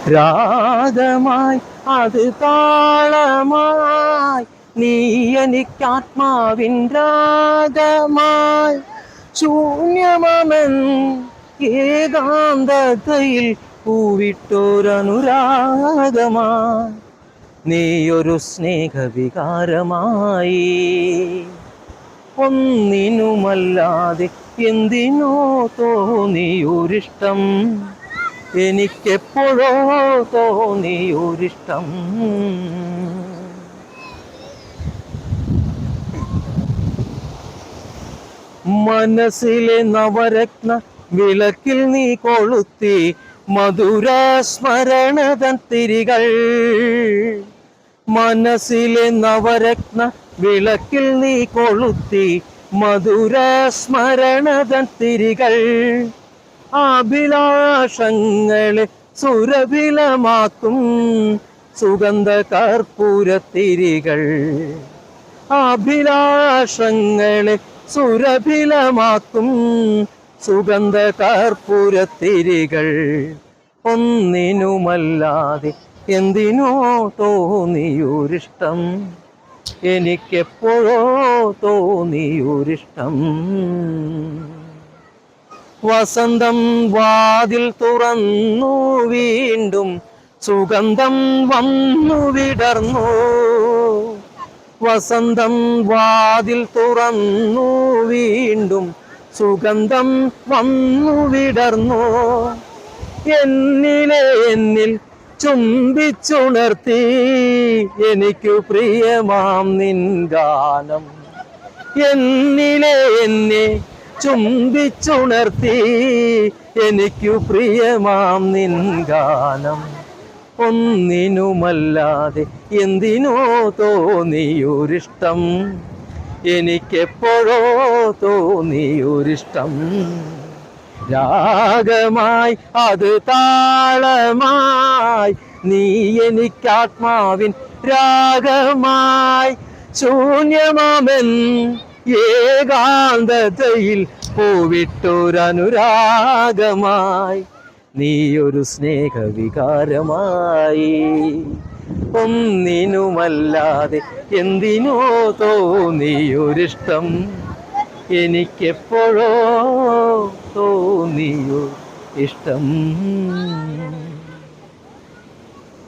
രാഗമായി അത് താളമായി നീ എനിക്കാത്മാവിൻ രാഗമായി ശൂന്യമമൻ ഏകാന്തതയിൽ പൂവിട്ടോരനുരാഗമായി നീയൊരു സ്നേഹവികാരമായി ഒന്നിനുമല്ലാതെ എന്തിനോ തോന്നിയൊരിഷ്ടം എനിക്കെപ്പോഴോ തോന്നിയൊരിഷ്ടം മനസ്സിലെ നവരത്ന വിളക്കിൽ നീ കൊളുത്തി മധുര സ്മരണതൻ തിരികൾ മനസ്സിലെ നവരത്ന വിളക്കിൽ നീ കൊളുത്തി മധുര സ്മരണതൻ തിരികൾ അഭിലാഷങ്ങളെ സുരഭിലമാക്കും സുഗന്ധ കർപ്പൂരത്തിരികൾ അഭിലാഷങ്ങളെ സുരഭിലമാക്കും സുഗന്ധ കർപ്പൂരത്തിരികൾ ഒന്നിനുമല്ലാതെ എന്തിനോ തോന്നിയൊരിഷ്ടം എനിക്കെപ്പോഴോ തോന്നിയൊരിഷ്ടം വസന്തം വാതിൽ തുറന്നു വീണ്ടും സുഗന്ധം വന്നു വിടർന്നു വസന്തം വാതിൽ തുറന്നു വീണ്ടും സുഗന്ധം വന്നു വിടർന്നു എന്നിൽ ചുംബിച്ചുണർത്തി എനിക്കു പ്രിയമാം നിൻ ഗാനം എന്നെ ചുംബിച്ചുണർത്തി എനിക്കു പ്രിയമാം നിൻ ഗാനം ഒന്നിനുമല്ലാതെ എന്തിനോ തോന്നിയൊരിഷ്ടം എനിക്കെപ്പോഴോ തോന്നിയൊരിഷ്ടം രാഗമായി അത് താളമായി നീ എനിക്കാത്മാവിൻ രാഗമായി ശൂന്യമാമൻ ഏകാന്തതയിൽ പൂവിട്ടൊരനുരാഗമായി നീയൊരു സ്നേഹവികാരമായി ഒന്നിനുമല്ലാതെ എന്തിനോ തോന്നിയൊരിഷ്ടം എനിക്കെപ്പോഴോ തോന്നിയോ ഇഷ്ടം